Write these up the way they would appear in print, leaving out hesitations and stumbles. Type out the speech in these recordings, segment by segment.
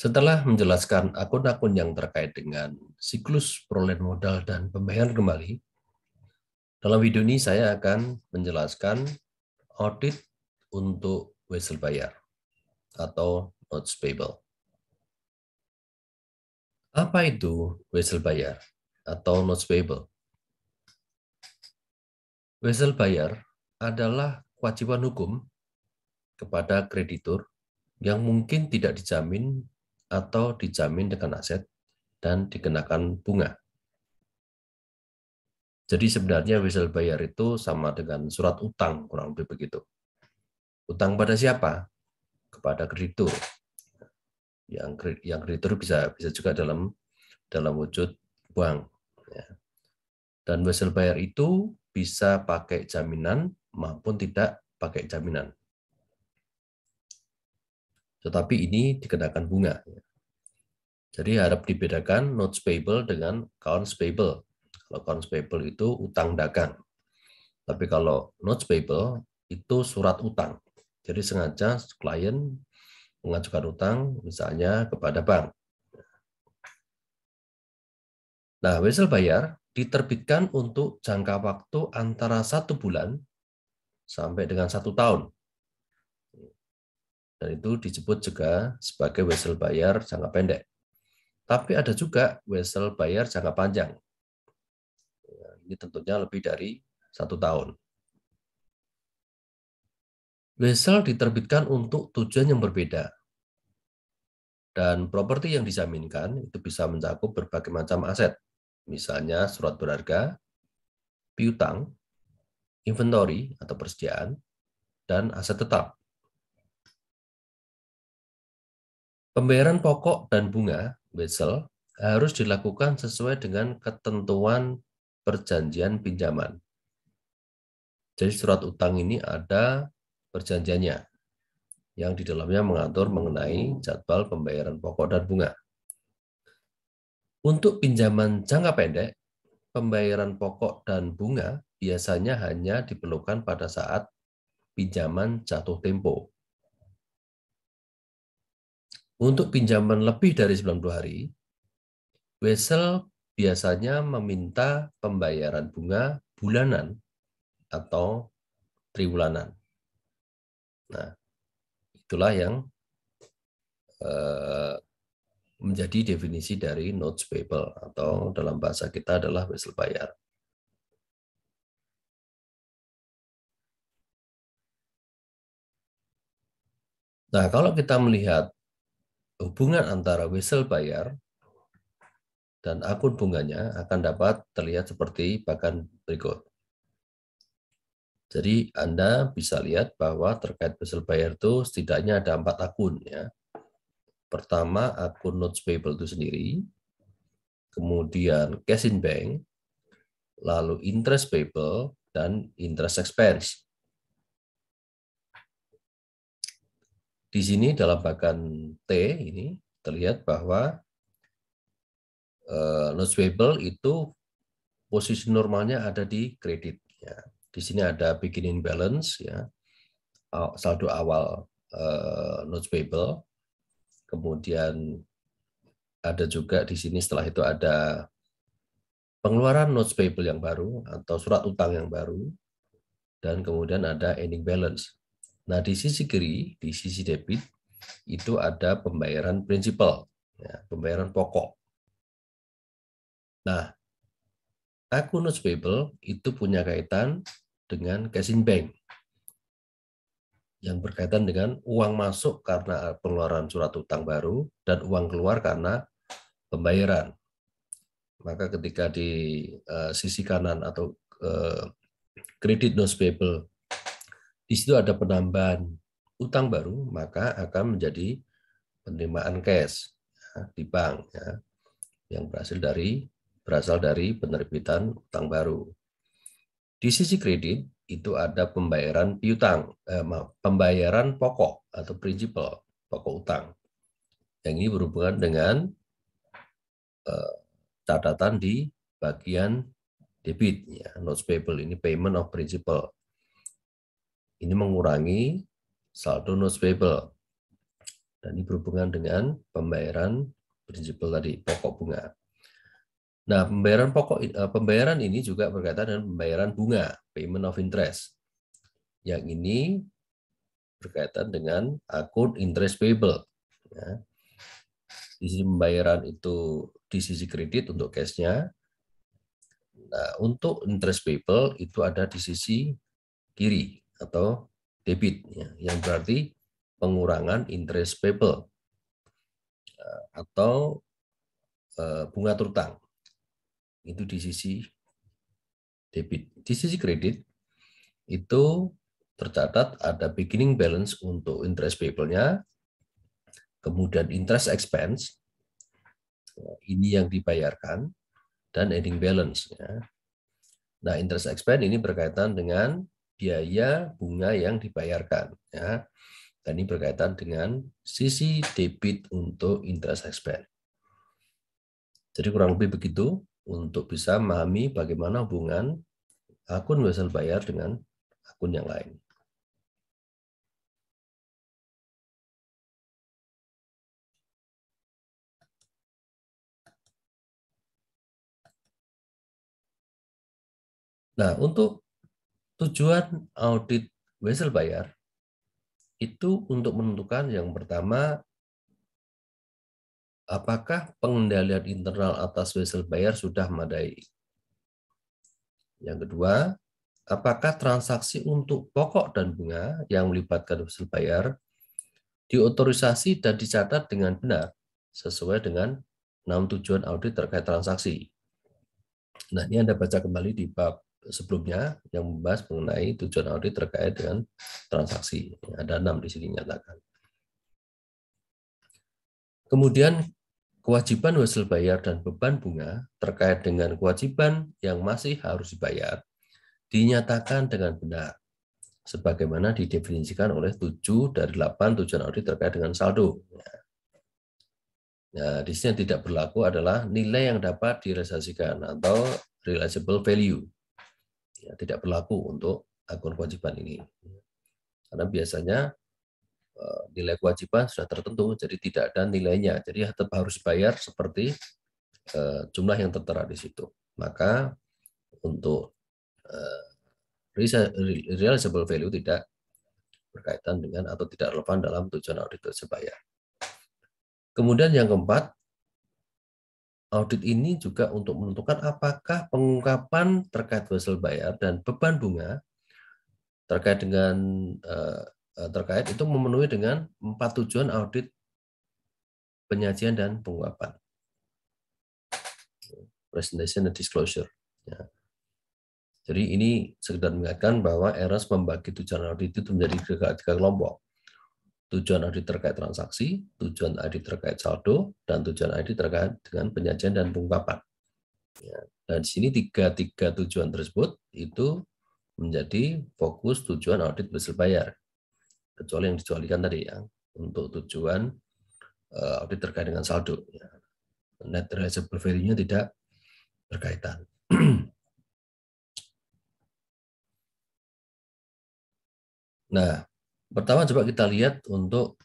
Setelah menjelaskan akun-akun yang terkait dengan siklus perolehan modal dan pembayaran kembali, dalam video ini saya akan menjelaskan audit untuk wesel bayar atau notes payable. Apa itu wesel bayar atau notes payable? Wesel bayar adalah kewajiban hukum kepada kreditur yang mungkin tidak dijamin atau dijamin dengan aset dan dikenakan bunga. Jadi sebenarnya wesel bayar itu sama dengan surat utang, kurang lebih begitu. Utang pada siapa? Kepada kreditur. Yang kreditur bisa juga dalam wujud bank. Dan wesel bayar itu bisa pakai jaminan maupun tidak pakai jaminan. Tetapi ini dikenakan bunga. Jadi harap dibedakan notes payable dengan accounts payable. Kalau accounts payable itu utang dagang. Tapi kalau notes payable itu surat utang. Jadi sengaja klien mengajukan utang misalnya kepada bank. Nah, wesel bayar diterbitkan untuk jangka waktu antara 1 bulan sampai dengan 1 tahun. Dan itu disebut juga sebagai wesel bayar jangka pendek. Tapi ada juga wesel bayar jangka panjang. Ini tentunya lebih dari 1 tahun. Wesel diterbitkan untuk tujuan yang berbeda. Dan properti yang dijaminkan itu bisa mencakup berbagai macam aset. Misalnya surat berharga, piutang, inventory atau persediaan, dan aset tetap. Pembayaran pokok dan bunga wesel harus dilakukan sesuai dengan ketentuan perjanjian pinjaman. Jadi surat utang ini ada perjanjiannya yang di dalamnya mengatur mengenai jadwal pembayaran pokok dan bunga. Untuk pinjaman jangka pendek, pembayaran pokok dan bunga biasanya hanya diperlukan pada saat pinjaman jatuh tempo. Untuk pinjaman lebih dari 90 hari, wesel biasanya meminta pembayaran bunga bulanan atau triwulanan. Nah, itulah yang menjadi definisi dari notes payable atau dalam bahasa kita adalah wesel bayar. Nah, kalau kita melihat hubungan antara wesel bayar dan akun bunganya akan dapat terlihat seperti bahkan berikut. Jadi Anda bisa lihat bahwa terkait wesel bayar itu setidaknya ada 4 akun ya. Pertama akun notes payable itu sendiri, kemudian cash in bank, lalu interest payable dan interest expense. Di sini dalam bagian T ini terlihat bahwa notes payable itu posisi normalnya ada di kredit. Ya. Di sini ada beginning balance, ya, saldo awal notes payable. Kemudian ada juga di sini setelah itu ada pengeluaran notes payable yang baru atau surat utang yang baru, dan kemudian ada ending balance. Nah, di sisi kiri, di sisi debit, itu ada pembayaran prinsipal, ya, pembayaran pokok. Nah, akun notes payable itu punya kaitan dengan cash in bank, yang berkaitan dengan uang masuk karena pengeluaran surat utang baru dan uang keluar karena pembayaran. Maka ketika di sisi kanan atau kredit notes payable, di situ ada penambahan utang baru, maka akan menjadi penerimaan cash ya, di bank ya, yang berasal dari penerbitan utang baru. Di sisi kredit itu ada pembayaran piutang, pembayaran pokok atau prinsipal pokok utang. Yang ini berhubungan dengan catatan di bagian debit, ya, notes payable ini payment of principal. Ini mengurangi saldo notes payable. Dan ini berhubungan dengan pembayaran prinsipal tadi, pokok bunga. Nah, pembayaran ini juga berkaitan dengan pembayaran bunga, payment of interest. Yang ini berkaitan dengan akun interest payable. Ya. Di sisi pembayaran itu di sisi kredit untuk cash-nya. Nah, untuk interest payable itu ada di sisi kiri atau debit, ya, yang berarti pengurangan interest payable atau bunga terutang. Itu di sisi debit. Di sisi kredit itu tercatat ada beginning balance untuk interest payable-nya, kemudian interest expense, ini yang dibayarkan, dan ending balance. Ya. Nah, interest expense ini berkaitan dengan biaya bunga yang dibayarkan. Ya. Dan ini berkaitan dengan sisi debit untuk interest expense. Jadi kurang lebih begitu untuk bisa memahami bagaimana hubungan akun wesel bayar dengan akun yang lain. Nah, untuk tujuan audit wesel bayar itu untuk menentukan yang pertama, apakah pengendalian internal atas wesel bayar sudah memadai. Yang kedua, apakah transaksi untuk pokok dan bunga yang melibatkan wesel bayar diotorisasi dan dicatat dengan benar sesuai dengan 6 tujuan audit terkait transaksi. Nah, ini Anda baca kembali di bab sebelumnya yang membahas mengenai tujuan audit terkait dengan transaksi. Ada 6 di sini nyatakan. Kemudian kewajiban wesel bayar dan beban bunga terkait dengan kewajiban yang masih harus dibayar dinyatakan dengan benar sebagaimana didefinisikan oleh 7 dari 8 tujuan audit terkait dengan saldo. Nah, di sini yang tidak berlaku adalah nilai yang dapat direalisasikan atau realizable value. Ya, tidak berlaku untuk akun kewajiban ini. Karena biasanya nilai kewajiban sudah tertentu, jadi tidak ada nilainya. Jadi tetap harus bayar seperti jumlah yang tertera di situ. Maka untuk realizable value tidak berkaitan dengan atau tidak relevan dalam tujuan audit wajib bayar. Kemudian yang keempat, audit ini juga untuk menentukan apakah pengungkapan terkait wesel bayar dan beban bunga terkait dengan terkait itu memenuhi dengan 4 tujuan audit penyajian dan pengungkapan. Presentation and disclosure. Ya. Jadi ini sekedar mengingatkan bahwa ERAS membagi tujuan audit itu menjadi 3 kelompok. Tujuan audit terkait transaksi, tujuan audit terkait saldo, dan tujuan audit terkait dengan penyajian dan pengungkapan. Ya. Dan di sini tiga tujuan tersebut itu menjadi fokus tujuan audit wesel bayar. Kecuali yang dicualikan tadi ya, untuk tujuan audit terkait dengan saldo. Ya. Net realizable value-nya tidak berkaitan. Nah, pertama coba kita lihat untuk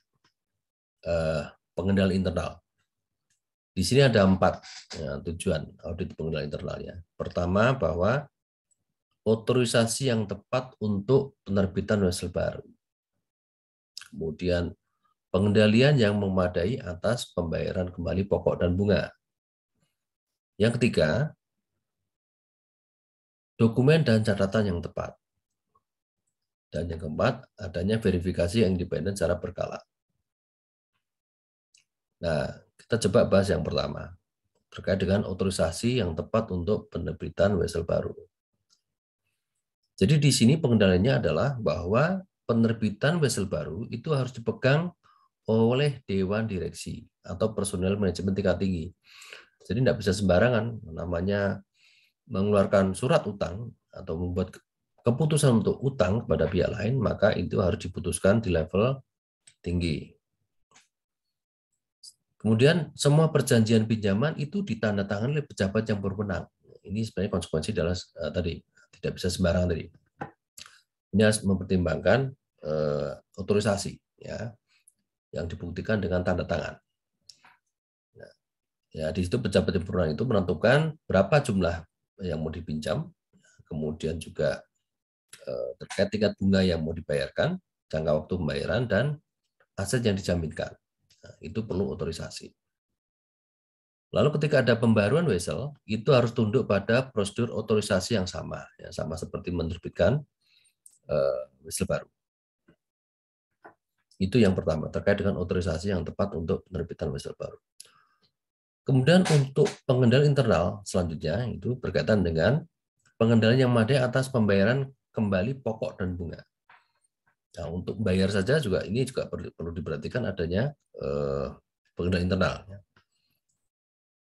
pengendalian internal. Di sini ada 4 tujuan audit pengendalian internalnya. Pertama, bahwa otorisasi yang tepat untuk penerbitan wesel baru. Kemudian pengendalian yang memadai atas pembayaran kembali pokok dan bunga. Yang ketiga, dokumen dan catatan yang tepat. Dan yang keempat, adanya verifikasi yang independen secara berkala. Nah, kita coba bahas yang pertama, terkait dengan otorisasi yang tepat untuk penerbitan wesel baru. Jadi di sini pengendaliannya adalah bahwa penerbitan wesel baru itu harus dipegang oleh Dewan Direksi atau personel manajemen tingkat tinggi. Jadi tidak bisa sembarangan, namanya mengeluarkan surat utang atau membuat keputusan untuk utang kepada pihak lain, maka itu harus diputuskan di level tinggi. Kemudian semua perjanjian pinjaman itu ditandatangani oleh pejabat yang berwenang. Ini sebenarnya konsekuensi adalah tadi tidak bisa sembarangan tadi. Ini harus mempertimbangkan otorisasi. Ya. yang dibuktikan dengan tanda tangan. Nah, ya di situ pejabat yang berwenang itu menentukan berapa jumlah yang mau dipinjam, kemudian juga terkait tingkat bunga yang mau dibayarkan, jangka waktu pembayaran, dan aset yang dijaminkan. Nah, itu perlu otorisasi. Lalu ketika ada pembaruan wesel, itu harus tunduk pada prosedur otorisasi yang sama, ya, sama seperti menerbitkan wesel baru. Itu yang pertama, terkait dengan otorisasi yang tepat untuk penerbitan wesel baru. Kemudian untuk pengendalian internal selanjutnya itu berkaitan dengan pengendalian yang memadai atas pembayaran kembali pokok dan bunga. Nah, untuk bayar saja juga ini juga perlu diperhatikan adanya pengendalian internal.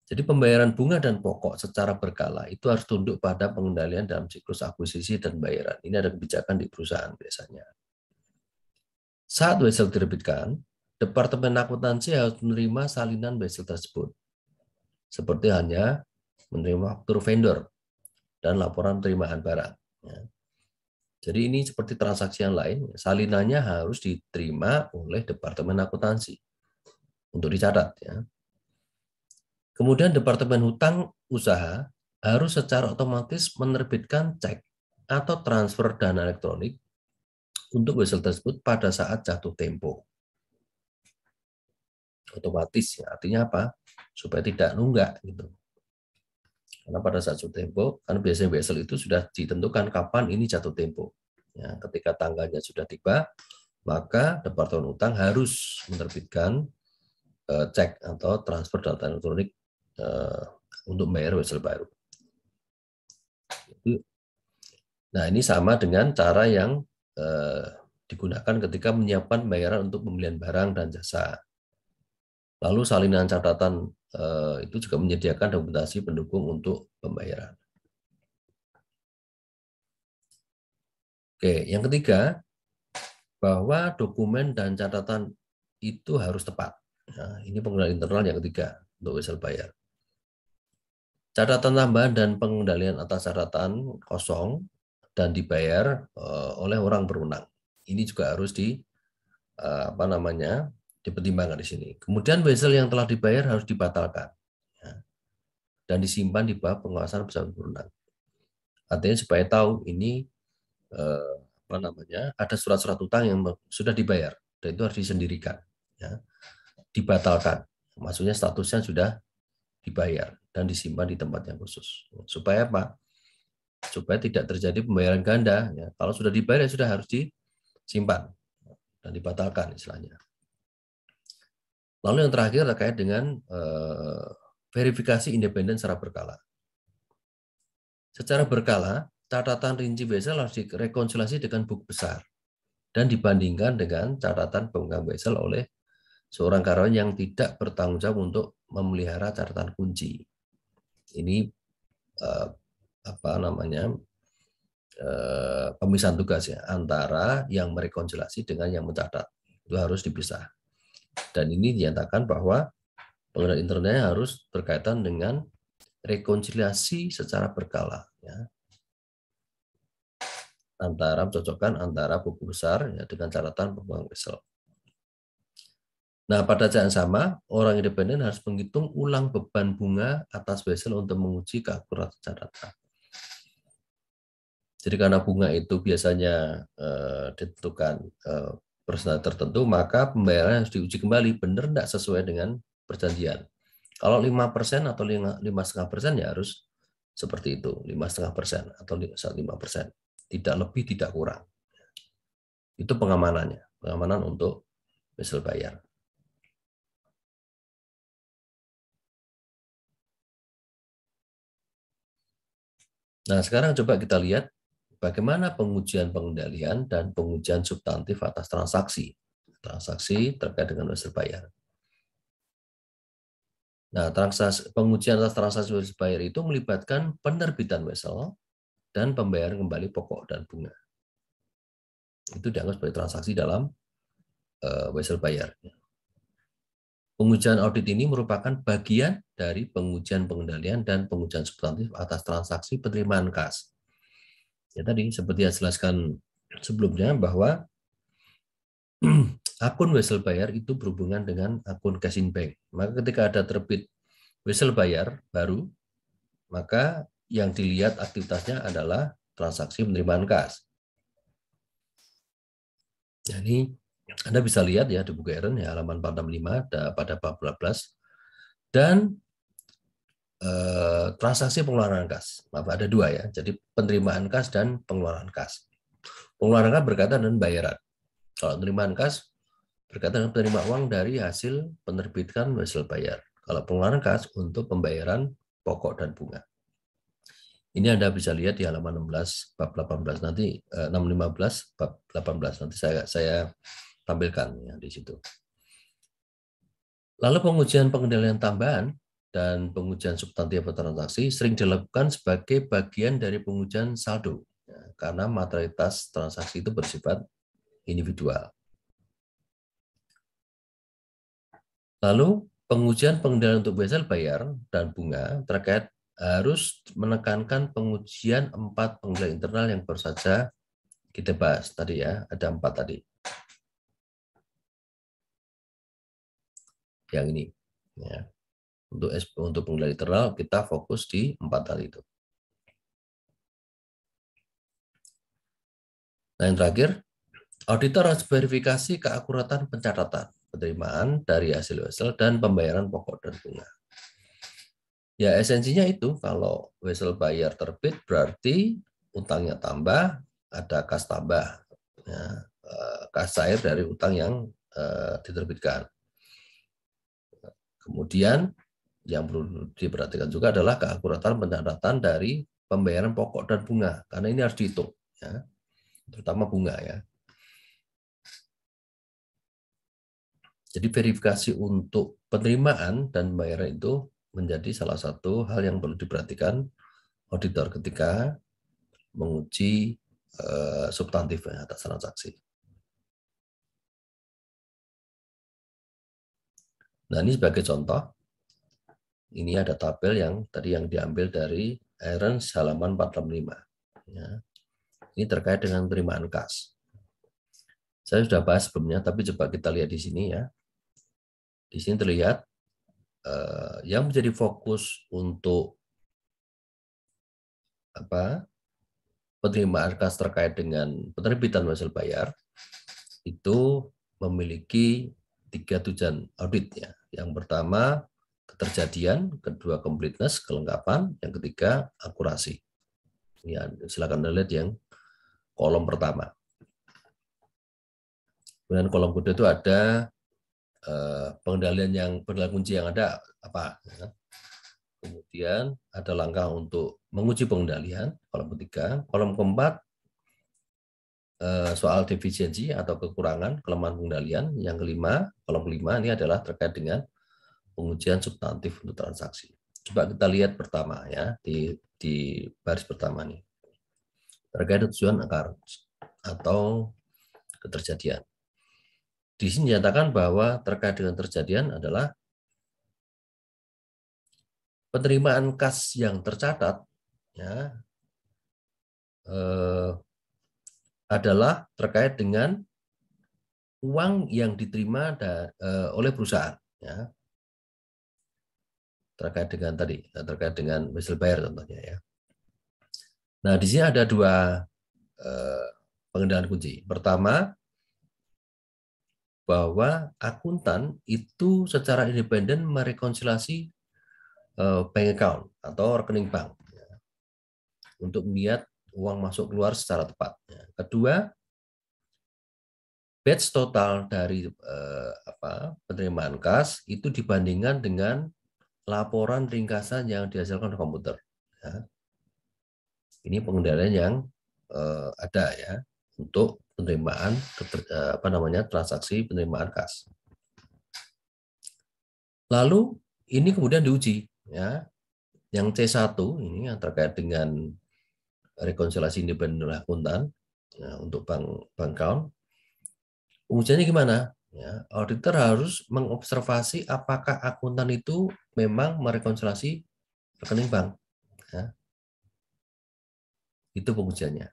Jadi pembayaran bunga dan pokok secara berkala itu harus tunduk pada pengendalian dalam siklus akuisisi dan bayaran. Ini ada kebijakan di perusahaan biasanya. Saat wesel diterbitkan, Departemen Akuntansi harus menerima salinan wesel tersebut, seperti hanya menerima faktur vendor dan laporan penerimaan barang. Jadi ini seperti transaksi yang lain, salinannya harus diterima oleh Departemen Akuntansi untuk dicatat. Kemudian Departemen Hutang Usaha harus secara otomatis menerbitkan cek atau transfer dana elektronik untuk wesel tersebut pada saat jatuh tempo. Otomatis, ya, artinya apa? Supaya tidak nunggak gitu. Karena pada saat jatuh tempo, kan biasanya wesel itu sudah ditentukan kapan ini jatuh tempo. Ya, ketika tanggalnya sudah tiba, maka Departemen Hutang harus menerbitkan cek atau transfer data elektronik untuk membayar wesel baru. Nah, ini sama dengan cara yang digunakan ketika menyiapkan pembayaran untuk pembelian barang dan jasa. Lalu salinan catatan itu juga menyediakan dokumentasi pendukung untuk pembayaran. Oke, yang ketiga, bahwa dokumen dan catatan itu harus tepat. Nah, ini pengendalian internal yang ketiga untuk wesel bayar. Catatan tambahan dan pengendalian atas catatan kosong dan dibayar oleh orang berwenang. Ini juga harus dipertimbangkan di sini. Kemudian wesel yang telah dibayar harus dibatalkan, ya, dan disimpan di bawah pengawasan pejabat berwenang. Artinya supaya tahu ini ada surat-surat utang yang sudah dibayar dan itu harus disendirikan, ya, dibatalkan. Maksudnya statusnya sudah dibayar dan disimpan di tempat yang khusus. Supaya apa? Supaya tidak terjadi pembayaran ganda. Ya. Kalau sudah dibayar, sudah harus disimpan dan dibatalkan istilahnya. Lalu yang terakhir terkait dengan verifikasi independen secara berkala. Secara berkala, catatan rinci wesel harus direkonsiliasi dengan buku besar dan dibandingkan dengan catatan pemegang wesel oleh seorang karyawan yang tidak bertanggung jawab untuk memelihara catatan kunci. Ini pemisahan tugas ya antara yang merekonsiliasi dengan yang mencatat. Itu harus dipisah. Dan ini dinyatakan bahwa pengendalian internalnya harus berkaitan dengan rekonsiliasi secara berkala, ya, mencocokkan antara buku besar ya, dengan catatan pemegang wesel. Nah, pada saat yang sama, orang independen harus menghitung ulang beban bunga atas wesel untuk menguji keakuratan catatan. Jadi karena bunga itu biasanya ditentukan persentase tertentu, maka pembayaran harus diuji kembali, benar tidak sesuai dengan perjanjian. Kalau 5% atau 5,5% ya harus seperti itu, 5,5% atau 5%. Tidak lebih, tidak kurang. Itu pengamanannya, pengamanan untuk wesel bayar. Nah, sekarang coba kita lihat bagaimana pengujian pengendalian dan pengujian substantif atas transaksi terkait dengan wesel bayar. Nah, pengujian atas transaksi wesel bayar itu melibatkan penerbitan wesel dan pembayaran kembali pokok dan bunga. Itu dianggap sebagai transaksi dalam wesel bayar. Pengujian audit ini merupakan bagian dari pengujian pengendalian dan pengujian substantif atas transaksi penerimaan kas. Ya tadi seperti yang jelaskan sebelumnya bahwa akun wesel bayar itu berhubungan dengan akun cash in bank. Maka ketika ada terbit wesel bayar baru, maka yang dilihat aktivitasnya adalah transaksi penerimaan kas. Jadi Anda bisa lihat ya di buku Eren ya halaman 465 pada bab 12 dan transaksi pengeluaran kas. Maaf, ada dua ya. Jadi penerimaan kas dan pengeluaran kas. Pengeluaran kas berkaitan dengan bayaran. Kalau penerimaan kas berkaitan dengan penerima uang dari hasil penerbitan wesel bayar. Kalau pengeluaran kas untuk pembayaran pokok dan bunga. Ini Anda bisa lihat di halaman 16 bab 18 nanti 615 bab 18 nanti saya tampilkan ya di situ. Lalu pengujian pengendalian tambahan dan pengujian substantif transaksi sering dilakukan sebagai bagian dari pengujian saldo ya, karena materialitas transaksi itu bersifat individual. Lalu pengujian pengendalian untuk wesel bayar dan bunga terkait harus menekankan pengujian 4 pengendalian internal yang baru saja kita bahas tadi ya, ada 4 tadi. Yang ini ya. Untuk pengendalian internal kita fokus di 4 hal itu. Nah, yang terakhir, auditor harus verifikasi keakuratan pencatatan penerimaan dari hasil wesel dan pembayaran pokok dan bunga. Ya, esensinya itu kalau wesel bayar terbit berarti utangnya tambah, ada kas tambah, ya, kas cair dari utang yang diterbitkan. Kemudian yang perlu diperhatikan juga adalah keakuratan pencatatan dari pembayaran pokok dan bunga, karena ini harus dihitung, ya, terutama bunga ya. Jadi verifikasi untuk penerimaan dan pembayaran itu menjadi salah satu hal yang perlu diperhatikan auditor ketika menguji substantif atas transaksi. Nah, ini sebagai contoh, ini ada tabel yang tadi yang diambil dari Aaron's halaman 465. Ya. Ini terkait dengan penerimaan kas. Saya sudah bahas sebelumnya, tapi coba kita lihat di sini ya. Di sini terlihat yang menjadi fokus untuk penerimaan kas terkait dengan penerbitan wesel bayar itu memiliki 3 tujuan audit ya. Yang pertama keterjadian, kedua completeness, kelengkapan, yang ketiga akurasi. Ya, silakan lihat yang kolom pertama. Kemudian kolom kedua itu ada pengendalian kunci yang ada apa. Ya. Kemudian ada langkah untuk menguji pengendalian, kolom ketiga. Kolom keempat soal defisiensi atau kekurangan, kelemahan pengendalian. Yang kelima, kolom kelima ini adalah terkait dengan pengujian substantif untuk transaksi. Coba kita lihat pertama ya di baris pertama nih. Terkait tujuan akar atau keterjadian. Di sini dinyatakan bahwa terkait dengan terjadian adalah penerimaan kas yang tercatat ya, adalah terkait dengan uang yang diterima oleh perusahaan ya. Terkait dengan wesel bayar contohnya ya. Nah, di sini ada dua pengendalian kunci. Pertama, bahwa akuntan itu secara independen merekonsiliasi bank account atau rekening bank ya, untuk melihat uang masuk keluar secara tepat. Ya. Kedua, batch total dari penerimaan kas itu dibandingkan dengan laporan ringkasan yang dihasilkan oleh komputer. Ya. Ini pengendalian yang ada ya untuk penerimaan transaksi penerimaan kas. Lalu ini kemudian diuji ya. Yang C1 ini yang terkait dengan rekonsiliasi independen oleh akuntan ya, untuk bank account. Ujiannya gimana? Ya, auditor harus mengobservasi apakah akuntan itu memang merekonsiliasi rekening bank. Ya. Itu pengujiannya.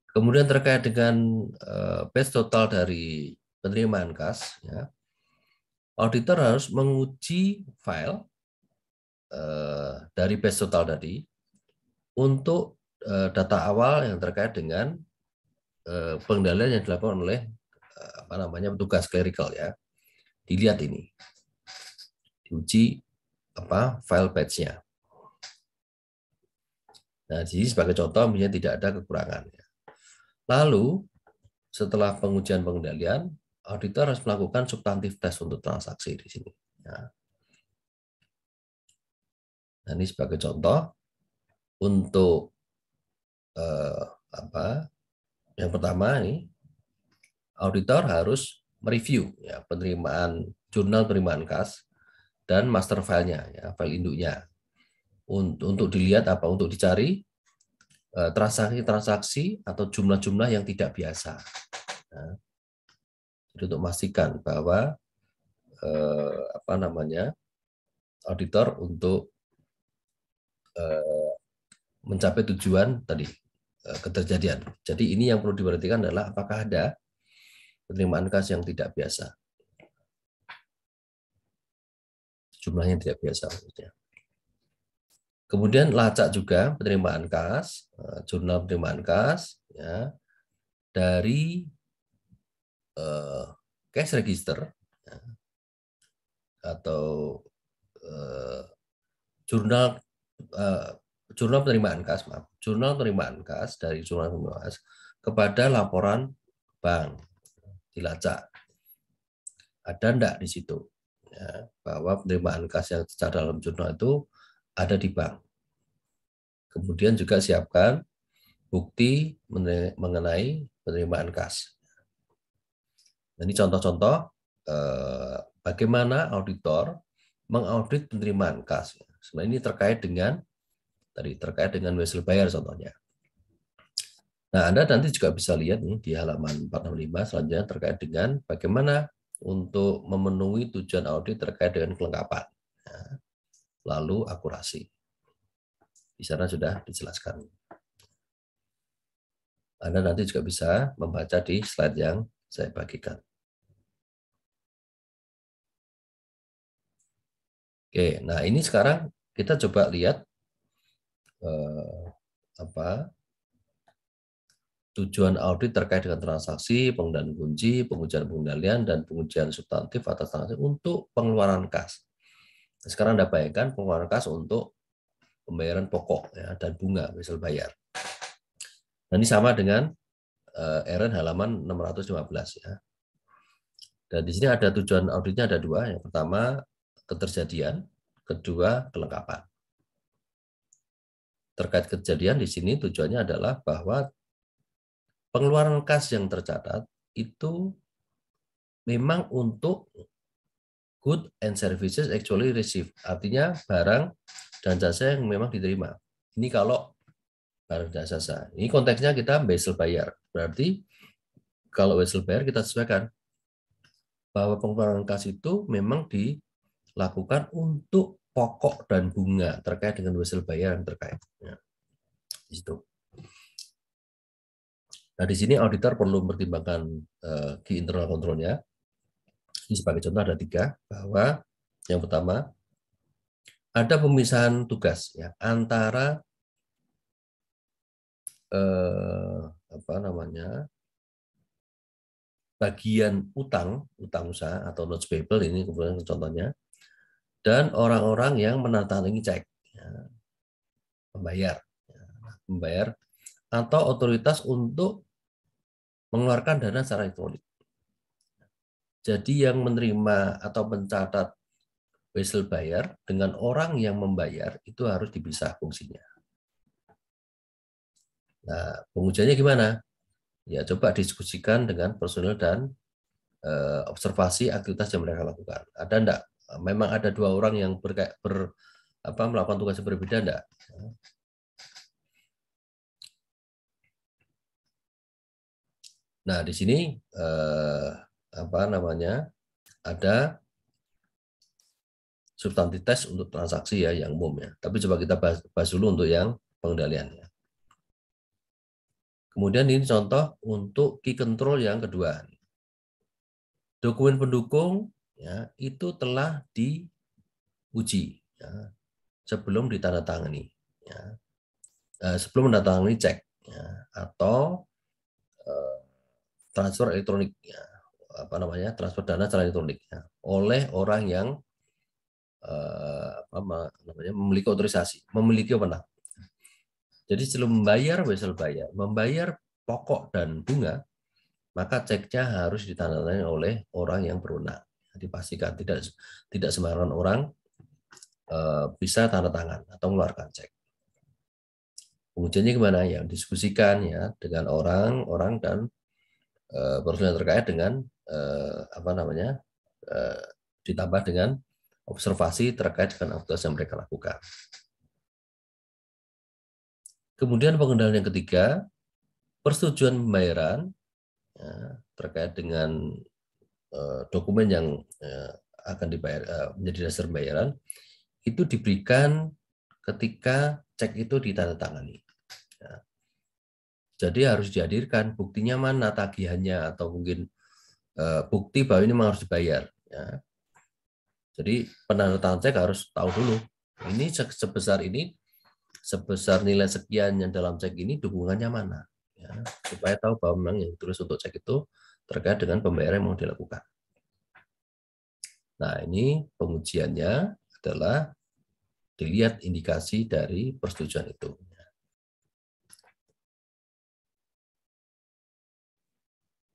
Kemudian terkait dengan batch total dari penerimaan kas, ya, auditor harus menguji file dari batch total tadi untuk data awal yang terkait dengan pengendalian yang dilakukan oleh petugas clerical, ya. Dilihat ini, diuji file batch-nya. Nah, di sini sebagai contoh, misalnya tidak ada kekurangan. Lalu, setelah pengujian pengendalian, auditor harus melakukan substantif test untuk transaksi di sini. Nah, ini sebagai contoh untuk yang pertama ini, auditor harus mereview ya penerimaan jurnal penerimaan kas dan master filenya, ya, file induknya, untuk dilihat untuk dicari transaksi-transaksi atau jumlah-jumlah yang tidak biasa. Nah, jadi untuk memastikan bahwa auditor untuk mencapai tujuan tadi keterjadian. Jadi ini yang perlu diperhatikan adalah apakah ada penerimaan kas yang tidak biasa, jumlahnya tidak biasa maksudnya. Kemudian lacak juga penerimaan kas, jurnal penerimaan kas, ya, dari cash register, ya, atau jurnal penerimaan kas, jurnal penerimaan kas dari jurnal penerimaan kas kepada laporan bank, dilacak. Ada enggak di situ, ya, bahwa penerimaan kas yang secara dalam jurnal itu ada di bank. Kemudian juga siapkan bukti mengenai penerimaan kas. Ini contoh-contoh bagaimana auditor mengaudit penerimaan kas. Sebenarnya ini terkait dengan wesel bayar contohnya. Nah, Anda nanti juga bisa lihat nih di halaman 465 selanjutnya terkait dengan bagaimana untuk memenuhi tujuan audit terkait dengan kelengkapan, ya, lalu akurasi. Di sana sudah dijelaskan. Anda nanti juga bisa membaca di slide yang saya bagikan. Oke, nah ini sekarang kita coba lihat tujuan audit terkait dengan transaksi, pengendalian kunci, pengujian pengendalian, dan pengujian substantif atas transaksi untuk pengeluaran kas. Nah, sekarang Anda bayangkan pengeluaran kas untuk pembayaran pokok, ya, dan bunga, wesel bayar. Nah, ini sama dengan RN halaman 615. Ya. Dan di sini ada tujuan auditnya ada dua. Yang pertama, keterjadian. Kedua, kelengkapan. Terkait kejadian di sini tujuannya adalah bahwa pengeluaran kas yang tercatat itu memang untuk good and services actually received. Artinya barang dan jasa yang memang diterima. Ini kalau barang dan jasa. Ini konteksnya kita wesel bayar. Berarti kalau wesel bayar kita sesuaikan bahwa pengeluaran kas itu memang dilakukan untuk pokok dan bunga terkait dengan wesel bayar yang terkait. Ya, di situ. Nah, di sini auditor perlu mempertimbangkan di internal kontrolnya. Ini sebagai contoh ada 3, bahwa yang pertama ada pemisahan tugas, ya, antara bagian utang usaha atau notes payable, ini kemudian contohnya, dan orang-orang yang menandatangani cek, ya, membayar atau otoritas untuk mengeluarkan dana secara elektronik. Jadi yang menerima atau mencatat wesel bayar dengan orang yang membayar itu harus dipisah fungsinya. Nah, pengujiannya gimana? Ya, coba diskusikan dengan personil dan observasi aktivitas yang mereka lakukan. Ada enggak? Memang ada 2 orang yang melakukan tugas yang berbeda enggak? Nah, di sini ada substantif tes untuk transaksi, ya, yang umum, ya. Tapi coba kita bahas dulu untuk yang pengendalian, ya. Kemudian ini contoh untuk key control yang kedua. Dokumen pendukung ya, itu telah diuji ya, sebelum ditandatangani. Ya. Sebelum menandatangani cek ya, atau transfer elektronik ya, transfer dana secara elektronik ya, oleh orang yang memiliki otorisasi, memiliki wewenang. Jadi sebelum membayar pokok dan bunga, maka ceknya harus ditandatangani oleh orang yang berwenang. Dipastikan tidak sembarangan orang bisa tanda tangan atau mengeluarkan cek. Pengujiannya gimana? Yang diskusikan ya dengan orang-orang dan personil terkait dengan ditambah dengan observasi terkait dengan aktivitas yang mereka lakukan. Kemudian pengendalian yang ketiga, persetujuan pembayaran ya, terkait dengan dokumen yang akan dibayar menjadi dasar pembayaran itu diberikan ketika cek itu ditandatangani. Ya. Jadi harus dihadirkan buktinya mana, tagihannya atau mungkin bukti bahwa ini memang harus dibayar. Ya. Jadi penandatangan cek harus tahu dulu ini sebesar nilai sekian yang dalam cek ini dukungannya mana, ya, supaya tahu bahwa memang yang ditulis untuk cek itu terkait dengan pembayaran yang mau dilakukan. Nah, ini pengujiannya adalah dilihat indikasi dari persetujuan itu.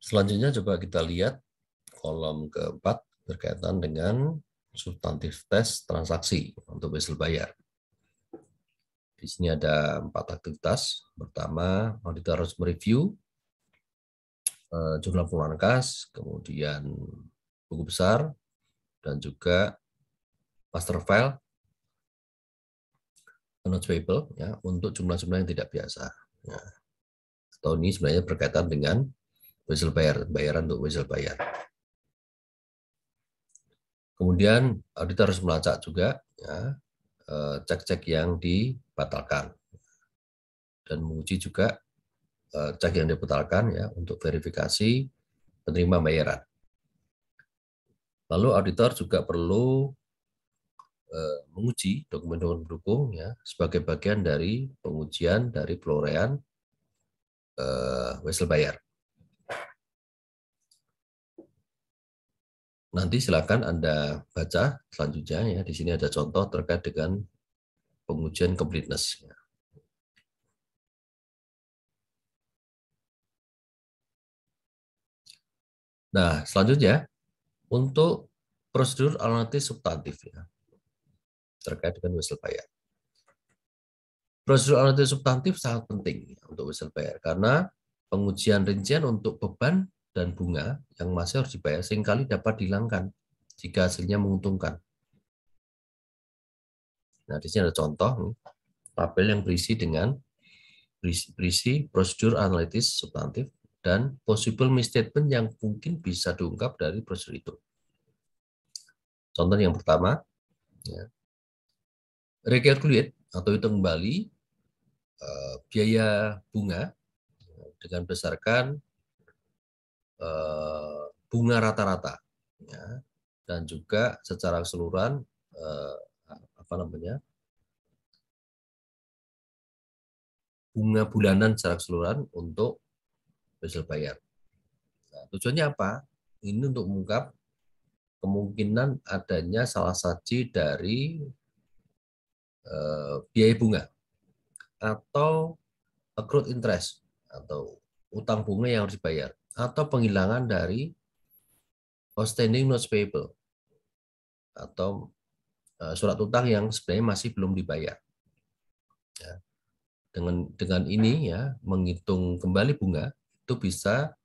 Selanjutnya coba kita lihat kolom keempat berkaitan dengan substantif tes transaksi untuk wesel bayar. Di sini ada 4 aktivitas. Pertama, auditor harus mereview jurnal pengeluaran kas, kemudian buku besar, dan juga master file notes payable ya, untuk jumlah-jumlah yang tidak biasa. Ya. Atau ini sebenarnya berkaitan dengan wesel bayar, bayaran untuk wesel bayar. Kemudian auditor harus melacak juga ya, cek-cek yang dibatalkan dan menguji juga cek yang dibatalkan ya untuk verifikasi penerima bayaran. Lalu auditor juga perlu menguji dokumen-dokumen pendukung ya sebagai bagian dari pengujian dari peluraian wesel bayar. Nanti silakan Anda baca selanjutnya ya. Di sini ada contoh terkait dengan pengujian completeness. Nah, selanjutnya untuk prosedur analitis substantif ya, terkait dengan wesel bayar. Prosedur analitis substantif sangat penting ya, untuk wesel bayar karena pengujian rincian untuk beban dan bunga yang masih harus dibayar seringkali dapat dihilangkan jika hasilnya menguntungkan. Nah, di sini ada contoh tabel yang berisi prosedur analitis substantif dan possible misstatement yang mungkin bisa diungkap dari prosedur itu. Contoh yang pertama, ya, recalculate atau hitung kembali biaya bunga dengan berdasarkan bunga rata-rata, ya, dan juga secara keseluruhan bunga bulanan secara keseluruhan untuk wesel bayar. Nah, tujuannya apa? Ini untuk mengungkap kemungkinan adanya salah satu dari biaya bunga atau accrued interest atau utang bunga yang harus dibayar atau penghilangan dari outstanding notes payable atau surat utang yang sebenarnya masih belum dibayar. Ya. Dengan ini ya menghitung kembali bunga itu bisa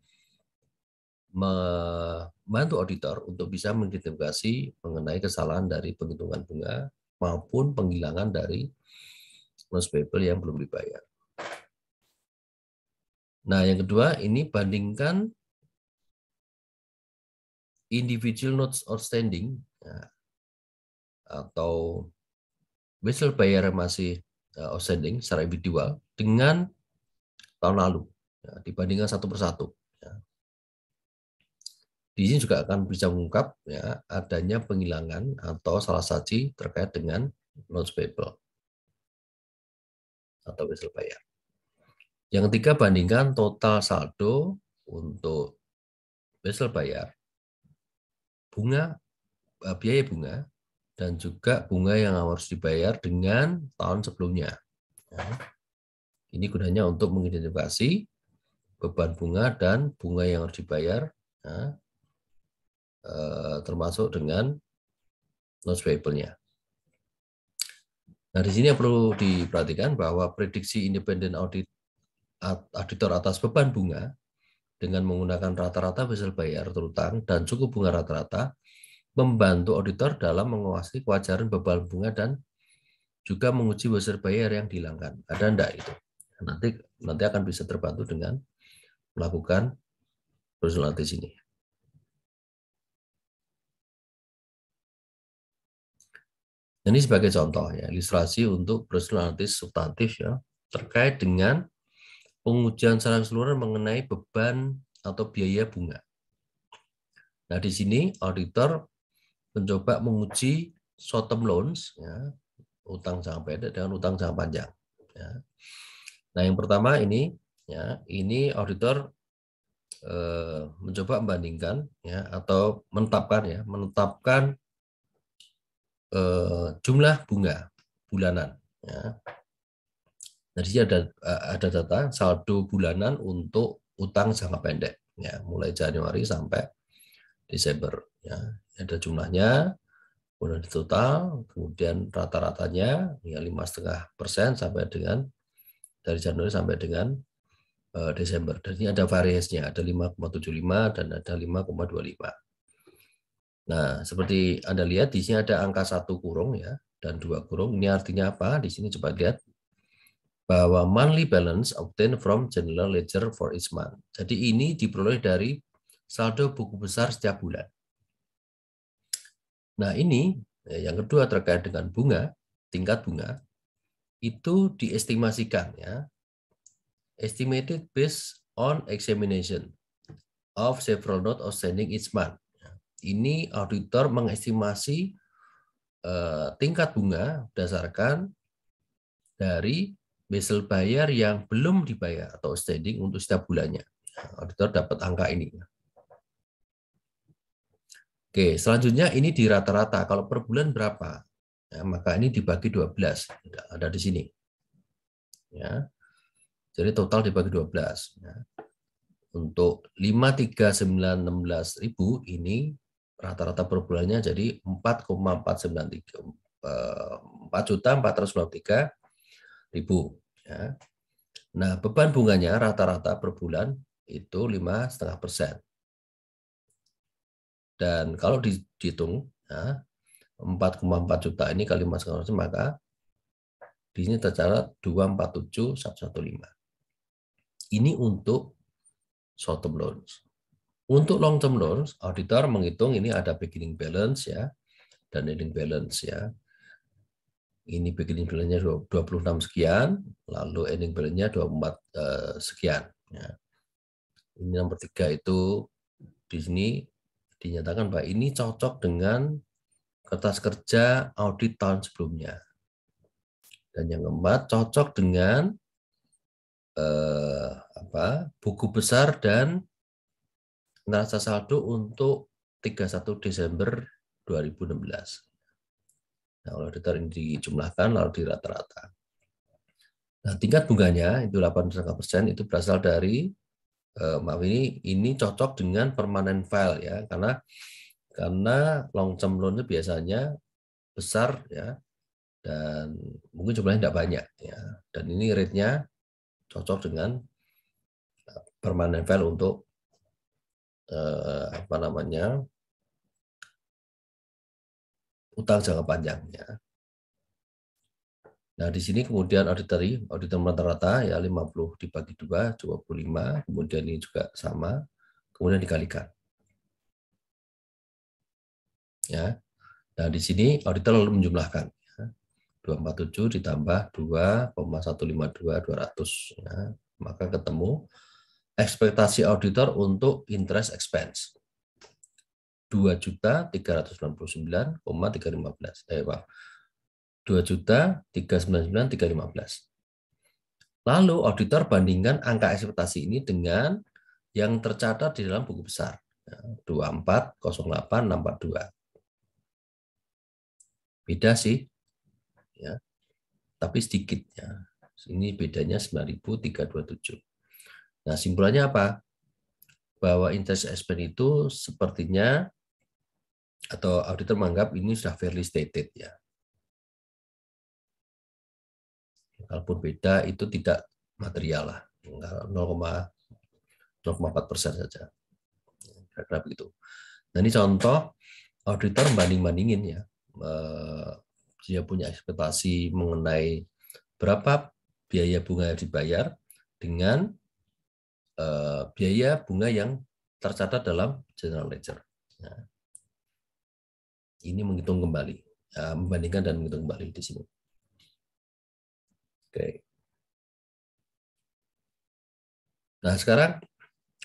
membantu auditor untuk bisa mengidentifikasi mengenai kesalahan dari penghitungan bunga maupun penghilangan dari notes payable yang belum dibayar. Nah, yang kedua ini bandingkan individual notes outstanding ya, atau wesel bayar masih outstanding secara individual dengan tahun lalu. ya, dibandingkan satu persatu. Ya. Di sini juga akan bisa mengungkap ya, adanya penghilangan atau salah saji terkait dengan notes payable atau wesel bayar. Yang ketiga, bandingkan total saldo untuk wesel bayar, bunga, biaya bunga, dan juga bunga yang harus dibayar dengan tahun sebelumnya. Ya. Ini gunanya untuk mengidentifikasi beban bunga dan bunga yang harus dibayar, ya, termasuk dengan notes payable-nya. Nah, di sini yang perlu diperhatikan bahwa prediksi independen auditor atas beban bunga dengan menggunakan rata-rata wesel bayar terutang dan suku bunga rata-rata membantu auditor dalam menguasai kewajaran beban bunga dan juga menguji wesel bayar yang dihilangkan. Ada enggak itu? Nanti akan bisa terbantu dengan melakukan prosedur analisis ini. Ini sebagai contoh ya, ilustrasi untuk prosedur analisis substantif ya, terkait dengan pengujian secara keseluruhan mengenai beban atau biaya bunga. Nah, di sini auditor mencoba menguji short term loans ya, utang jangka pendek dengan utang jangka panjang. Ya. Nah, yang pertama ini ya, ini auditor mencoba membandingkan ya atau menetapkan jumlah bunga bulanan. Ya. Nah, di sini ada data saldo bulanan untuk utang jangka pendek, ya, mulai Januari sampai Desember. Ya. Ada jumlahnya, kemudian total, kemudian rata-ratanya ya 5,5% sampai dengan dari Januari sampai dengan Desember. Dan ini ada variasinya, ada 5,75 dan ada 5,25. Nah, seperti Anda lihat di sini ada angka 1 kurung ya dan 2 kurung. Ini artinya apa? Di sini coba lihat bahwa monthly balance obtained from general ledger for each month. Jadi ini diperoleh dari saldo buku besar setiap bulan. Nah, ini yang kedua terkait dengan bunga, tingkat bunga itu diestimasikan ya. Estimated based on examination of several notes outstanding each month. Ini auditor mengestimasi tingkat bunga berdasarkan dari wesel bayar yang belum dibayar atau outstanding untuk setiap bulannya. Auditor dapat angka ini. Oke, selanjutnya ini di rata-rata. Kalau per bulan berapa? Ya, maka ini dibagi 12. Ada di sini. Ya. Jadi total dibagi 12. Ya. Untuk 53916.000 ini rata-rata per bulannya jadi 4,493 4.493.000 ya. Nah, beban bunganya rata-rata per bulan itu 5,5%. Dan kalau dihitung ya, 4,4 juta ini kali 5,5%, maka di sini tercatat 247.115. Ini untuk short term loans. Untuk long term loans, auditor menghitung ini ada beginning balance ya dan ending balance ya. Ini beginning balance-nya 26 sekian, lalu ending balance-nya 24 sekian ya. Ini nomor 3 itu di sini dinyatakan bahwa ini cocok dengan kertas kerja audit tahun sebelumnya. Dan yang keempat cocok dengan buku besar dan neraca saldo untuk 31 Desember 2016. Nah, kalau auditor ini dijumlahkan lalu dirata-rata. Nah, tingkat bunganya itu 8,5% itu berasal dari maaf ini cocok dengan permanent file ya karena long term loan itu biasanya besar ya dan mungkin jumlahnya tidak banyak ya dan ini rate-nya cocok dengan permanent file untuk utang jangka panjang ya. Nah, di sini kemudian auditor rata-rata ya 50 dibagi 2, 25, kemudian ini juga sama, kemudian dikalikan. Ya. Nah, di sini auditor lalu menjumlahkan ya. 247 ditambah 2,152 200 ya. Maka ketemu ekspektasi auditor untuk interest expense 2.399,315. Maaf. 2.399.315. Lalu auditor bandingkan angka ekspektasi ini dengan yang tercatat di dalam buku besar 2408642. Beda sih, ya, tapi sedikit ya. Ini bedanya 9.327. Nah, simpulannya apa? Bahwa interest expense itu sepertinya atau auditor menganggap ini sudah fairly stated ya. Kalaupun beda itu tidak material lah, 0,04% saja. Kira-kira begitu. Nah, ini contoh auditor banding-bandingin ya. Dia punya ekspektasi mengenai berapa biaya bunga yang dibayar dengan biaya bunga yang tercatat dalam general ledger. Nah, ini menghitung kembali, membandingkan dan menghitung kembali di sini. Oke. Nah, sekarang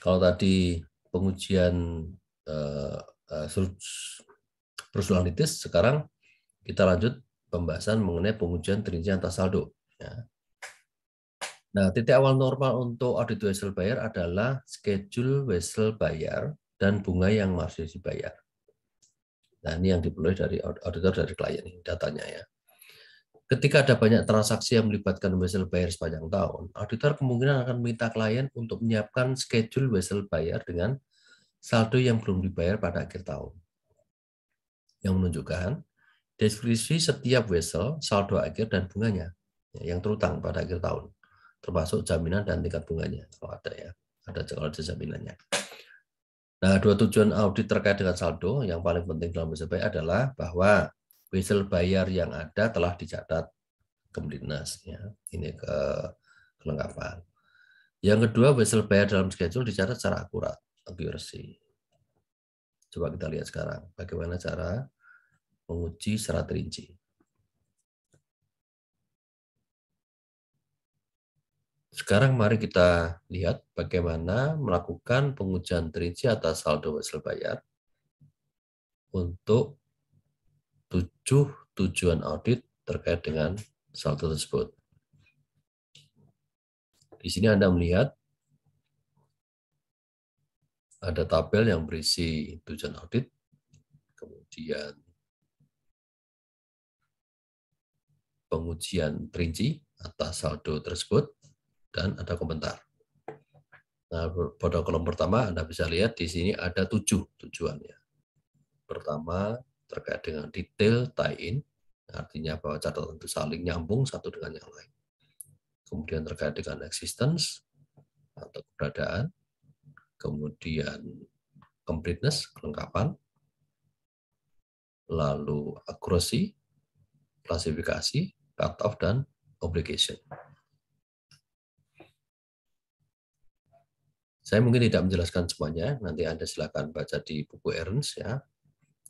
kalau tadi pengujian prosedur analitis, sekarang kita lanjut pembahasan mengenai pengujian terinci atas saldo. Ya. Nah, titik awal normal untuk audit wesel bayar adalah schedule wesel bayar dan bunga yang masih dibayar. Nah, ini yang diperoleh dari auditor dari klien, datanya ya. Ketika ada banyak transaksi yang melibatkan wesel bayar sepanjang tahun, auditor kemungkinan akan meminta klien untuk menyiapkan schedule wesel bayar dengan saldo yang belum dibayar pada akhir tahun, yang menunjukkan deskripsi setiap wesel, saldo akhir, dan bunganya yang terutang pada akhir tahun, termasuk jaminan dan tingkat bunganya kalau ada ya, kalau ada jaminannya. Nah, dua tujuan audit terkait dengan saldo yang paling penting dalam wesel bayar adalah bahwa wesel bayar yang ada telah dicatat completeness ya, ini kelengkapan. Yang kedua, wesel bayar dalam schedule dicatat secara akurat, accuracy. Coba kita lihat sekarang bagaimana cara menguji secara terinci. Sekarang mari kita lihat bagaimana melakukan pengujian terinci atas saldo wesel bayar untuk 7 tujuan audit terkait dengan saldo tersebut. Di sini Anda melihat ada tabel yang berisi tujuan audit, kemudian pengujian terinci atas saldo tersebut, dan ada komentar. Nah, pada kolom pertama Anda bisa lihat di sini ada 7 tujuannya. Pertama, terkait dengan detail tie-in, artinya bahwa catatan itu saling nyambung satu dengan yang lain. Kemudian terkait dengan existence atau keberadaan, kemudian completeness, kelengkapan, lalu accuracy, klasifikasi, cut-off, dan obligation. Saya mungkin tidak menjelaskan semuanya, nanti Anda silakan baca di buku Ernst ya,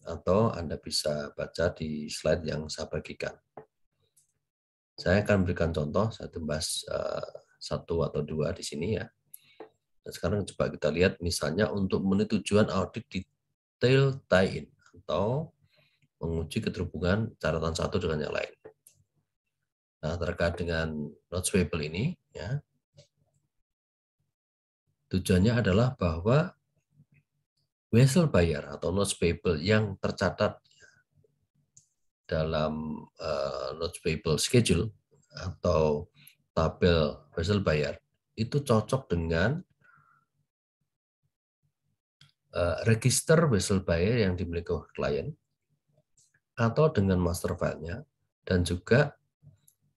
atau Anda bisa baca di slide yang saya bagikan. Saya akan berikan contoh, saya bahas satu atau dua di sini ya. Nah, sekarang coba kita lihat misalnya untuk memenuhi tujuan audit detail tie-in atau menguji keterhubungan catatan satu dengan yang lain. Nah, terkait dengan notes payable ini, ya, tujuannya adalah bahwa wesel bayar atau notes payable yang tercatat dalam notes payable schedule atau tabel wesel bayar itu cocok dengan register wesel bayar yang dimiliki oleh klien atau dengan master file-nya, dan juga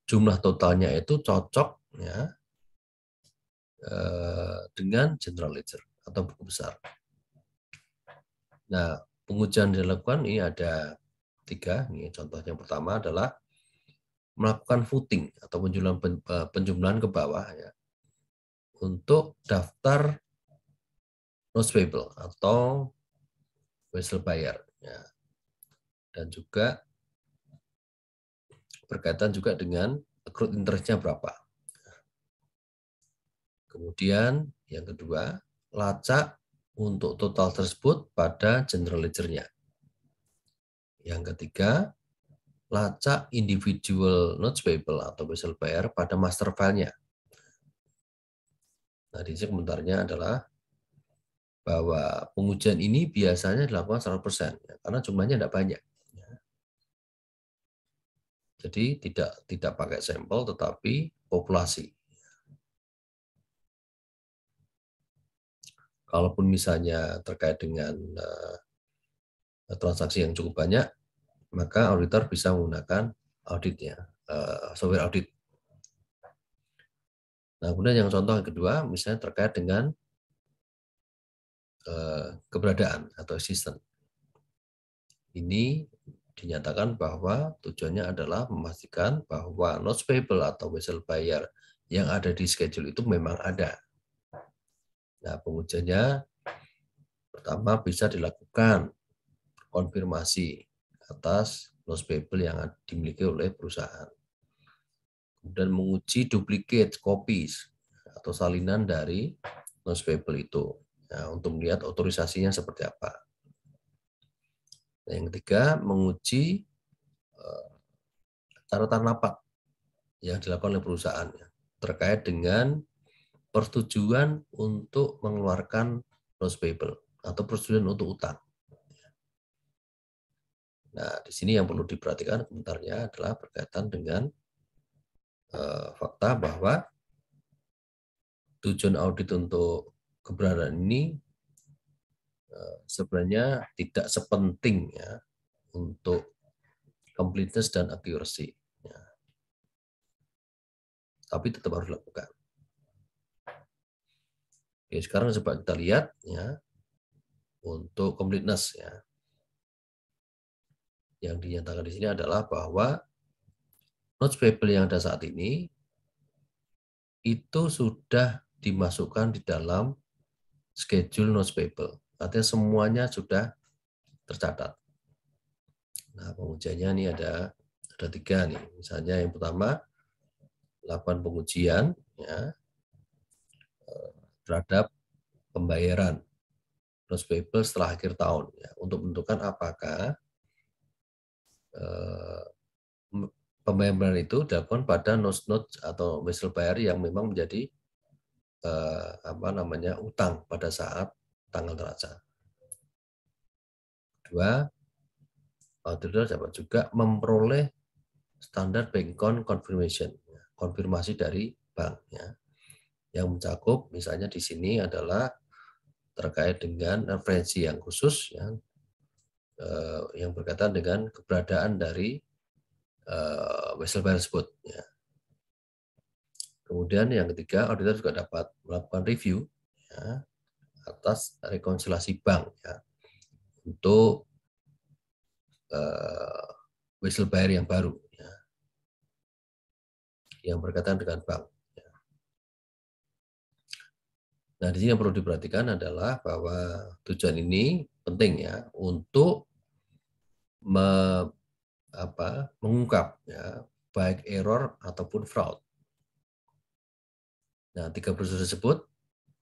jumlah totalnya itu cocok ya dengan general ledger atau buku besar. Nah, pengujian yang dilakukan ini ada 3. Ini contoh yang pertama adalah melakukan footing atau penjumlahan ke bawah ya untuk daftar notes payable atau wesel bayar ya. Dan juga berkaitan juga dengan accrued interest-nya berapa. Kemudian Yang kedua, lacak untuk total tersebut pada general ledger-nya. Yang ketiga, lacak individual notes payable atau wesel bayar pada master file-nya. Nah, di sini komentarnya adalah bahwa pengujian ini biasanya dilakukan 100%, karena jumlahnya tidak banyak. Jadi tidak pakai sampel, tetapi populasi. Kalaupun misalnya terkait dengan transaksi yang cukup banyak, maka auditor bisa menggunakan auditnya, software audit. Nah, kemudian yang contoh yang kedua, misalnya terkait dengan keberadaan atau existence. Ini dinyatakan bahwa tujuannya adalah memastikan bahwa notes payable atau wesel bayar yang ada di schedule itu memang ada. Nah, pengujiannya pertama bisa dilakukan konfirmasi atas notes payable yang dimiliki oleh perusahaan. Kemudian menguji duplicate copies atau salinan dari notes payable itu. Nah, untuk melihat otorisasinya seperti apa. Nah, yang ketiga, menguji catatan lapak yang dilakukan oleh perusahaan terkait dengan persetujuan untuk mengeluarkan notes payable atau persetujuan untuk utang. Nah, di sini yang perlu diperhatikan komentarnya adalah berkaitan dengan fakta bahwa tujuan audit untuk keberadaan ini sebenarnya tidak sepenting ya untuk completeness dan accuracy. Ya. Tapi tetap harus dilakukan. Oke, sekarang coba kita lihat ya untuk completeness ya. Yang dinyatakan di sini adalah bahwa notes payable yang ada saat ini itu sudah dimasukkan di dalam schedule notes payable. Artinya semuanya sudah tercatat. Nah, pengujiannya ini ada 3 nih. Misalnya yang pertama, lakukan pengujian ya, terhadap pembayaran notes payable setelah akhir tahun ya, untuk menentukan apakah pembayaran itu dilakukan pada notes atau wesel bayar yang memang menjadi utang pada saat tanggal neraca. Kedua, auditor dapat juga memperoleh standar bank account confirmation, konfirmasi dari bank ya, yang mencakup misalnya di sini adalah terkait dengan referensi yang khusus yang berkaitan dengan keberadaan dari wesel bayar tersebut. Ya. Kemudian yang ketiga, auditor juga dapat melakukan review ya, atas rekonsiliasi bank ya, untuk wesel bayar yang baru ya, yang berkaitan dengan bank. Ya. Nah, di sini yang perlu diperhatikan adalah bahwa tujuan ini penting ya untuk mengungkap ya, baik error ataupun fraud. Nah, 3 prosedur tersebut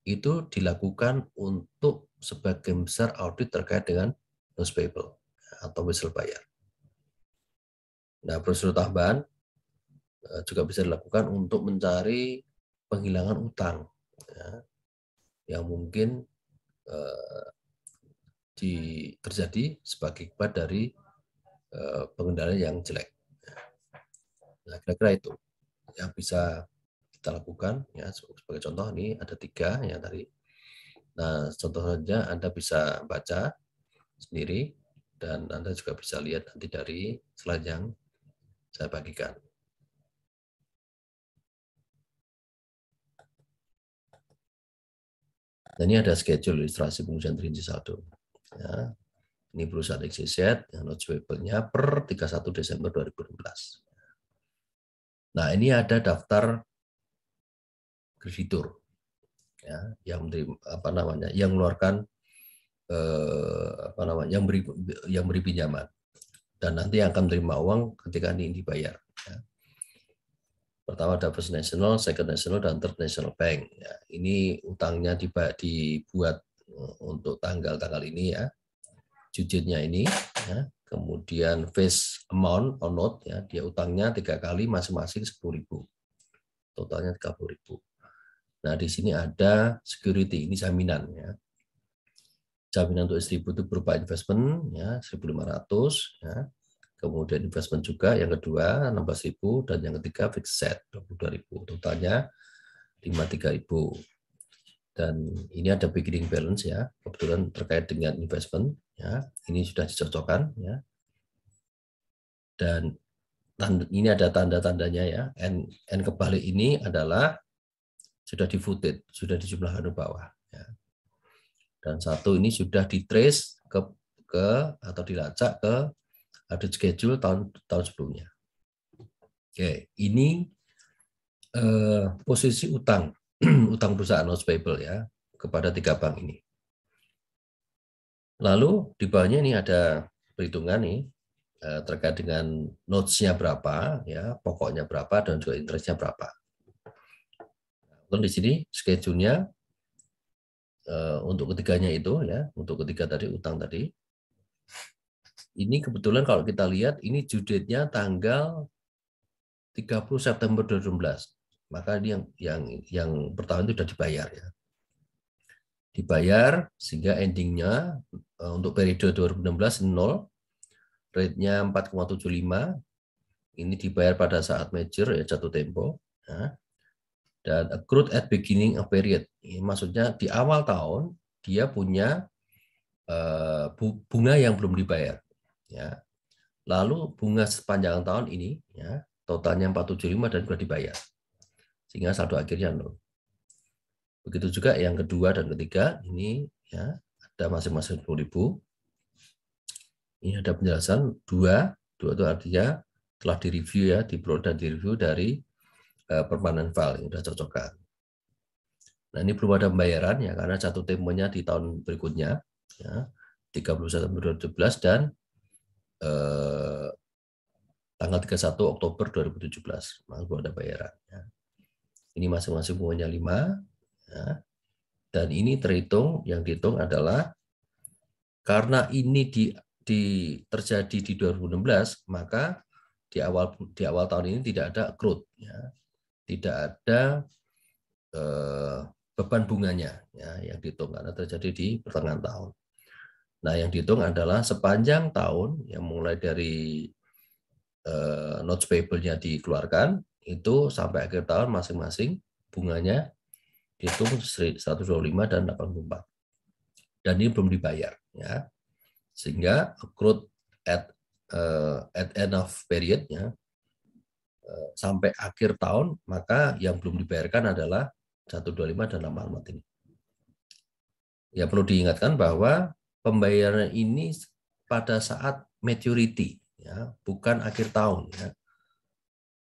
itu dilakukan untuk sebagian besar audit terkait dengan notes payable atau wesel bayar. Nah, prosedur tambahan juga bisa dilakukan untuk mencari penghilangan utang ya, yang mungkin terjadi sebagai akibat dari pengendalian yang jelek. Nah, kira-kira itu yang bisa kita lakukan ya, sebagai contoh ini ada 3 ya tadi. Nah, contoh saja Anda bisa baca sendiri dan Anda juga bisa lihat nanti dari slide yang saya bagikan. Dan ini ada schedule ilustrasi pengujian terinci saldo. Ya, ini perusahaan XYZ yang notes payable-nya per 31 Desember 2016. Nah, ini ada daftar kreditur ya, yang mengeluarkan yang beri pinjaman dan nanti akan menerima uang ketika ini dibayar. Ya. Pertama ada First National, Second National, dan Third National Bank. Ya, ini utangnya dibuat untuk tanggal-tanggal ini ya, jujurnya ini. Ya. Kemudian face amount or note, ya, dia utangnya 3 kali masing-masing 10.000. Totalnya 30.000. Nah di sini ada security, ini jaminan ya. Jaminan untuk 1.000 itu berupa investment ya 1.500 ya. Kemudian investment juga yang kedua 16.000 dan yang ketiga fixed set 22.000. Totalnya 53.000. Dan ini ada beginning balance ya. Kebetulan terkait dengan investment ya. Ini sudah dicocokkan ya. Dan ini ada tanda-tandanya ya. N kebalik ini adalah sudah di-footed, sudah dijumlahkan ke bawah ya. Dan satu ini sudah di-trace ke atau dilacak ke audit schedule tahun sebelumnya. Oke, ini posisi utang utang perusahaan notes payable ya kepada 3 bank ini. Lalu di bawahnya ini ada perhitungan nih terkait dengan notes-nya berapa ya, pokoknya berapa dan juga interest-nya berapa. Nah, di sini schedule-nya untuk ketiganya itu ya, untuk ketiga tadi utang tadi. Ini kebetulan kalau kita lihat ini due date-nya tanggal 30 September 2016. Maka ini yang pertama itu sudah dibayar ya. Dibayar sehingga endingnya untuk periode 2016 0, rate-nya 4,75. Ini dibayar pada saat major ya, jatuh tempo. Ya. Dan accrued at beginning of period. Ini maksudnya di awal tahun dia punya bunga yang belum dibayar. Ya. Lalu bunga sepanjang tahun ini ya, totalnya 475 dan sudah dibayar. Sehingga saldo akhirnya 0. Begitu juga yang kedua dan ketiga ini ya, ada masing-masing 10.000. Ini ada penjelasan 2 itu artinya telah direview ya, dan direview dari permanent file yang sudah cocokkan. Nah, ini belum ada pembayaran ya karena jatuh temponya di tahun berikutnya ya, 31 September 2017 dan tanggal 31 Oktober 2017 masih belum ada bayaran ya. Ini masing-masing bunganya 5 ya. Dan ini terhitung, yang dihitung adalah karena ini terjadi di 2016, maka di awal tahun ini tidak ada accrued ya. Tidak ada beban bunganya ya yang dihitung karena terjadi di pertengahan tahun. Nah, yang dihitung adalah sepanjang tahun yang mulai dari notes payable-nya dikeluarkan itu sampai akhir tahun masing-masing bunganya dihitung 125 dan 84. Dan ini belum dibayar ya. Sehingga accrued at end of period ya, sampai akhir tahun, maka yang belum dibayarkan adalah 125 dan 84 ini. Ya perlu diingatkan bahwa pembayaran ini pada saat maturity ya, bukan akhir tahun ya.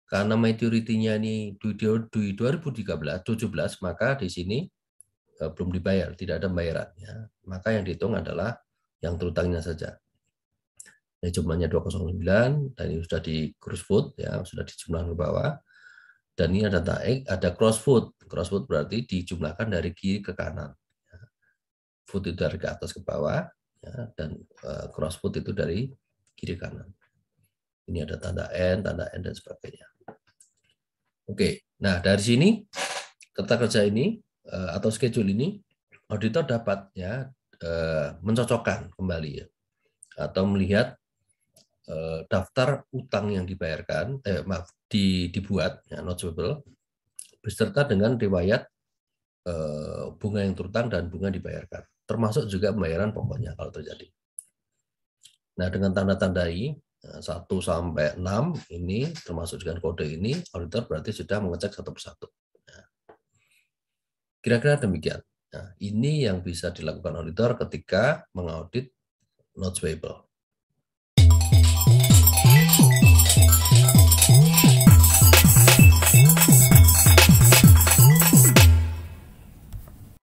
Karena maturity-nya ini di 2017, maka di sini belum dibayar, tidak ada pembayaran ya. Maka yang dihitung adalah yang terutangnya saja. Ini jumlahnya 209 dan ini sudah di cross foot ya, sudah dijumlahkan ke bawah. Dan ini ada cross foot. Cross foot berarti dijumlahkan dari kiri ke kanan. Foot itu dari ke atas ke bawah ya, dan cross foot itu dari kiri ke kanan. Ini ada tanda N dan sebagainya. Oke, nah dari sini tata kerja ini atau schedule ini auditor dapat ya mencocokkan kembali ya, atau melihat daftar utang yang dibayarkan, dibuat ya, notes payable beserta dengan riwayat bunga yang terutang dan bunga dibayarkan, termasuk juga pembayaran pokoknya kalau terjadi. Nah, dengan tanda-tandai 1 sampai 6 ini termasuk dengan kode ini, auditor berarti sudah mengecek satu persatu. Kira-kira demikian. Nah, ini yang bisa dilakukan auditor ketika mengaudit notes payable.